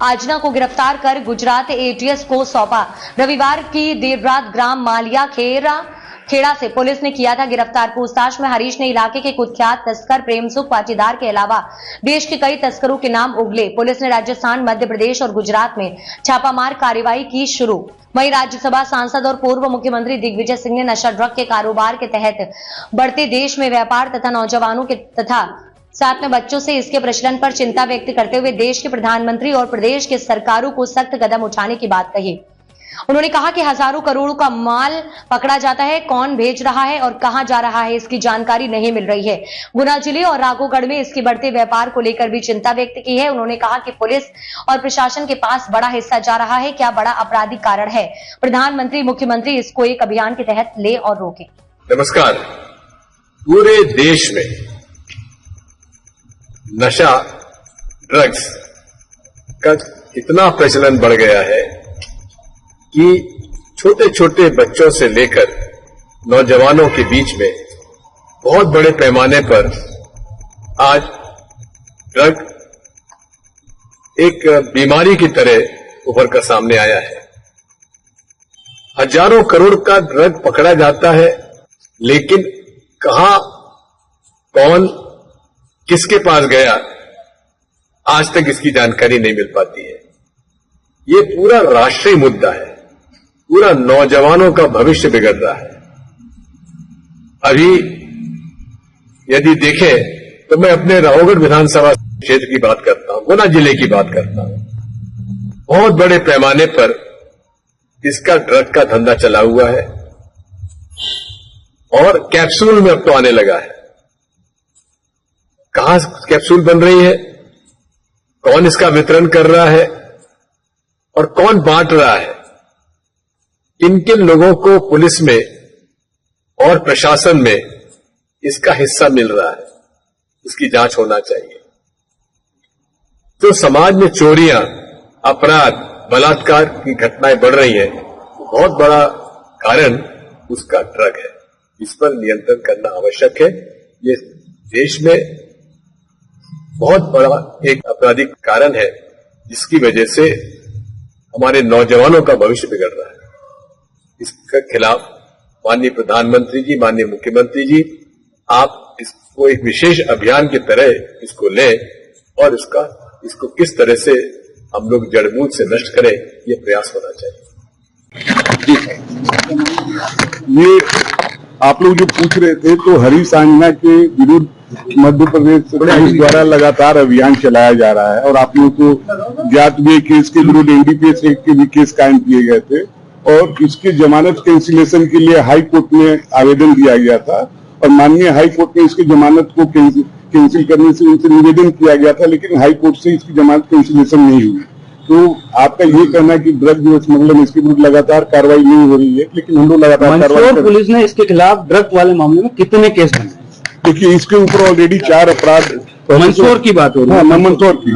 आजना को गिरफ्तार कर गुजरात एटीएस को सौंपा। रविवार की देर रात ग्राम मालिया खेड़ा से पुलिस ने किया था गिरफ्तार। पूछताछ में हरीश ने इलाके के कुख्यात तस्कर प्रेमसुख पाटीदार के अलावा देश के कई तस्करों के नाम उगले। पुलिस ने राजस्थान, मध्य प्रदेश और गुजरात में छापामार कार्रवाई की शुरू। वहीं राज्यसभा सांसद और पूर्व मुख्यमंत्री दिग्विजय सिंह ने नशा ड्रग के कारोबार के तहत बढ़ते देश में व्यापार तथा नौजवानों के तथा साथ में बच्चों से इसके प्रचलन पर चिंता व्यक्त करते हुए देश के प्रधानमंत्री और प्रदेश के सरकारों को सख्त कदम उठाने की बात कही। उन्होंने कहा कि हजारों करोड़ों का माल पकड़ा जाता है, कौन भेज रहा है और कहां जा रहा है इसकी जानकारी नहीं मिल रही है। गुना जिले और राघोगढ़ में इसके बढ़ते व्यापार को लेकर भी चिंता व्यक्त की है। उन्होंने कहा कि पुलिस और प्रशासन के पास बड़ा हिस्सा जा रहा है, क्या बड़ा आपराधिक कारण है। प्रधानमंत्री, मुख्यमंत्री इसको एक अभियान के तहत ले और रोके। नमस्कार। पूरे देश में नशा ड्रग्स का इतना प्रचलन बढ़ गया है कि छोटे छोटे बच्चों से लेकर नौजवानों के बीच में बहुत बड़े पैमाने पर आज ड्रग एक बीमारी की तरह उभर कर सामने आया है। हजारों करोड़ का ड्रग पकड़ा जाता है, लेकिन कहां, कौन, किसके पास गया, आज तक इसकी जानकारी नहीं मिल पाती है। ये पूरा राष्ट्रीय मुद्दा है, पूरा नौजवानों का भविष्य बिगड़ रहा है। अभी यदि देखें तो मैं अपने राघोगढ़ विधानसभा क्षेत्र की बात करता हूं, गुना जिले की बात करता हूं। बहुत बड़े पैमाने पर इसका ड्रग का धंधा चला हुआ है और कैप्सूल में अब तो आने लगा है। कहां कैप्सूल बन रही है, कौन इसका वितरण कर रहा है और कौन बांट रहा है, किन किन लोगों को पुलिस में और प्रशासन में इसका हिस्सा मिल रहा है, इसकी जांच होना चाहिए। तो समाज में चोरियां, अपराध, बलात्कार की घटनाएं बढ़ रही हैं, बहुत बड़ा कारण उसका ड्रग है। इस पर नियंत्रण करना आवश्यक है। ये देश में बहुत बड़ा एक आपराधिक कारण है, जिसकी वजह से हमारे नौजवानों का भविष्य बिगड़ रहा है। इसके खिलाफ माननीय प्रधानमंत्री जी, माननीय मुख्यमंत्री जी, आप इसको एक विशेष अभियान की तरह इसको लें और इसको किस तरह से हम लोग जड़मूल से नष्ट करें, ये प्रयास होना चाहिए। ये आप लोग जो पूछ रहे थे, तो हरीश आंजना के विरुद्ध मध्य प्रदेश पुलिस द्वारा लगातार अभियान चलाया जा रहा है और आप लोगों को ज्ञात भी केस के विरुद्ध एनडीपीएस एक्ट के भी केस कायम किए गए थे और इसके जमानत कैंसिलेशन के लिए हाई कोर्ट में आवेदन दिया गया था और माननीय हाई कोर्ट में इसकी जमानत को कैंसिल करने से उनसे निवेदन किया गया था, लेकिन हाई कोर्ट से इसकी जमानत कैंसिलेशन नहीं हुई। तो आपका ये कहना है कि ड्रग जो स्मगलर इसके विरुद्ध लगातार कार्रवाई नहीं हो रही है, लेकिन हम लोग लगातार कार्रवाई। पुलिस ने इसके खिलाफ ड्रग वाले मामले में कितने केस बनाए? देखिए, इसके ऊपर ऑलरेडी 4 अपराध, मंदसौर की बात हो रही है। मंदसौर की,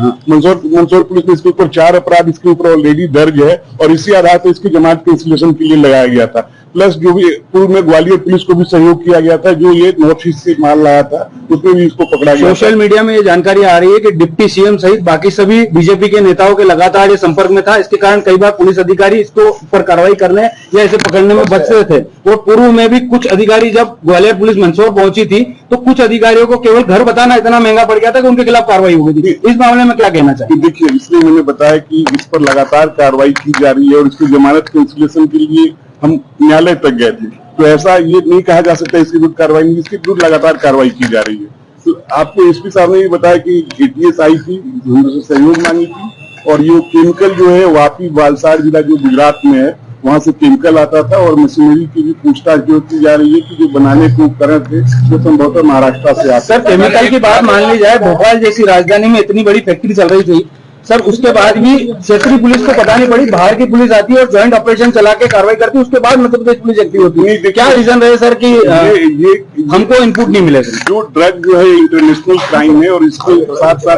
मंदसौर पुलिस ने इसके ऊपर 4 अपराध इसके ऊपर ऑलरेडी दर्ज है और इसी आधार पर इसकी जमानत कैंसिलेशन के लिए लगाया गया था। प्लस जो भी पूर्व में ग्वालियर पुलिस को भी सहयोग किया गया था, जो ये नॉर्थ ईस्ट से माल लाया था, उसमें भी इसको पकड़ा गया। सोशल मीडिया में ये जानकारी आ रही है कि डिप्टी सीएम सहित बाकी सभी बीजेपी के नेताओं के लगातार ये संपर्क में था। इसके कारण कई बार पुलिस अधिकारी इसको ऊपर कार्रवाई करने या इसे पकड़ने में बच रहे थे। और पूर्व में भी कुछ अधिकारी, जब ग्वालियर पुलिस मंदसौर पहुंची थी, तो कुछ अधिकारियों को केवल घर बताना इतना महंगा पड़ गया था कि उनके खिलाफ कार्रवाई हो गई थी। इस मामले में क्या कहना चाहिए? देखिए, इसलिए मैंने बताया कि इस पर लगातार कार्रवाई की जा रही है और इसकी जमानत कैंसिलेशन के लिए हम न्यायालय तक गए थे। तो ऐसा ये नहीं कहा जा सकता इसके विरुद्ध कार्रवाई नहीं, इसके विरुद्ध लगातार कार्रवाई की जा रही है। तो आपको एसपी साहब ने ये बताया कि एटीएस आई थी, उनसे सहयोग मांगी थी और ये केमिकल जो है वापी वालसाड़ जिला जो गुजरात में है, वहां से केमिकल आता था और मशीनरी की भी पूछताछ जो की जा रही है कि जो बनाने के उपकरण थे वो संभवतः महाराष्ट्र से आते। सर, केमिकल की बात मान ली जाए, भोपाल जैसी राजधानी में इतनी बड़ी फैक्ट्री चल रही थी सर, उसके बाद भी क्षेत्रीय पुलिस को पता नहीं पड़ी, बाहर की पुलिस आती है और ज्वाइंट ऑपरेशन चला के कार्रवाई करती है, उसके बाद मध्य प्रदेश पुलिस एक्टिव होती है। क्या रीजन रहे सर कि ये हमको इनपुट नहीं मिले? जो ड्रग जो है इंटरनेशनल क्राइम है और इसके साथ साथ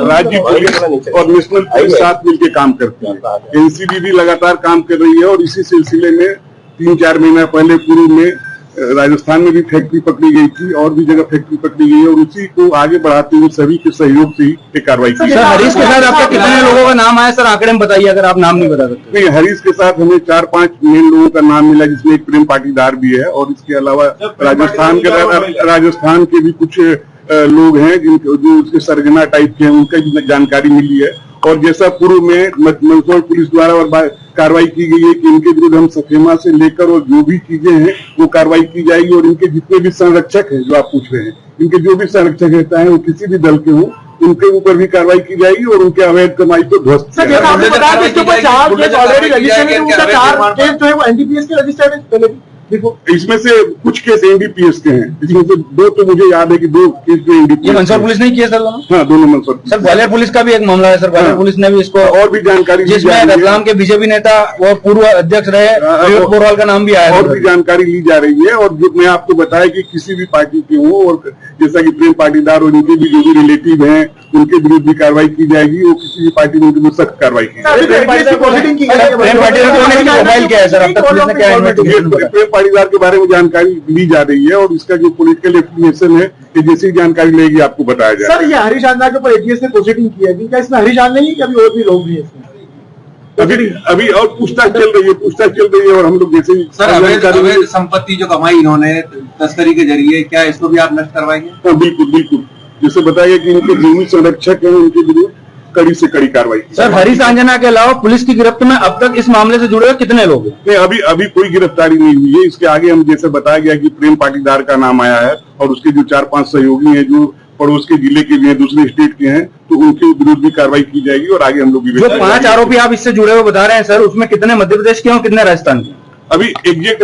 राज्य पुलिस और नेशनल पुलिस साथ मिलकर काम करती है। एनसीबी भी लगातार काम कर रही है और इसी सिलसिले में 3-4 महीना पहले पूर्व में राजस्थान में भी फैक्ट्री पकड़ी गई थी और भी जगह फैक्ट्री पकड़ी गई है और उसी को आगे बढ़ाते हुए सभी के सहयोग से ये कार्रवाई की। सर हरीश के साथ आपके कितने लोगों का नाम आया सर, आंकड़े में बताइए अगर आप नाम नहीं बता सकते। नहीं, हरीश के साथ हमें 4-5 मेन लोगों का नाम मिला जिसमें एक प्रेम पाटीदार भी है और इसके अलावा राजस्थान के भी कुछ लोग हैं जो उसके सरगना टाइप के हैं, उनका भी जानकारी मिली है। और जैसा पूर्व में मंदसौर पुलिस द्वारा और कार्रवाई की गई है कि इनके विरुद्ध हम सखेमा से लेकर और जो भी चीजें हैं वो कार्रवाई की जाएगी और इनके जितने भी संरक्षक हैं जो आप पूछ रहे हैं, इनके जो भी संरक्षक रहता है वो किसी भी दल के हों, उनके ऊपर भी कार्रवाई की जाएगी और उनके अवैध कमाई को ध्वस्त किया जाएगा। 4 केस ऑलरेडी रजिस्टर्ड है, उनका 4 केस जो है वो एनडीपीएस के रजिस्टर्ड है पहले भी। देखो इसमें से कुछ केस एनडीपीएस के हैं, इसमें से 2 तो मुझे याद है कि 2 केस जो एनडीपीएस। मंदसौर पुलिस ने किया सर दोनों? हाँ, दोनों मंदसौर। सर ग्वालियर पुलिस का भी एक मामला है सर, ग्वालियर पुलिस ने भी इसको और भी जानकारी, जिसमें रतलाम के बीजेपी नेता और पूर्व अध्यक्ष रहे विवेक बोरवाल का नाम भी आया और भी जानकारी ली जा रही है। और जो मैं आपको बताया कि किसी भी पार्टी के हो और जैसा कि प्रेम पाटीदार और उनके भी जो भी रिलेटिव हैं उनके विरुद्ध भी कार्रवाई की जाएगी और किसी भी पार्टी में उनकी सख्त कार्रवाई की जाएगी। प्रेम पाटीदार के बारे में जानकारी ली जा रही है और इसका जो पॉलिटिकल एप्लीकेशन है कि जैसी जानकारी लेगी आपको बताया जाएगा। सर ये हरीश आंजना के ऊपर एटीएस ने प्रोसीडिंग की है, क्या इसमें हरीश आंजना नहीं अभी और भी लोग भी है इसमें? अभी और पूछताछ चल रही है और हम लोग जैसे सर अवैध संपत्ति जो कमाई इन्होंने तस्करी के जरिए, क्या इसको भी आप नष्ट करवाएंगे? हाँ, बिल्कुल। जैसे बताया कि इनके जो भी संरक्षक हैं उनके विरुद्ध कड़ी से कड़ी कार्रवाई। सर हरीश आंजना के अलावा पुलिस की गिरफ्त में अब तक इस मामले से जुड़े हुए कितने लोग हैं? नहीं, अभी कोई गिरफ्तारी नहीं हुई है। इसके आगे हम जैसे बताया गया कि प्रेम पाटीदार का नाम आया है और उसके जो 4-5 सहयोगी हैं जो पड़ोस के जिले के भी हैं, दूसरे स्टेट के हैं, तो उनके विरुद्ध भी कार्रवाई की जाएगी और आगे हम लोग भी। जो 5 आरोपी आप इससे जुड़े हुए बता रहे हैं सर, उसमें कितने मध्य प्रदेश के और कितने राजस्थान के? अभी एग्जैक्ट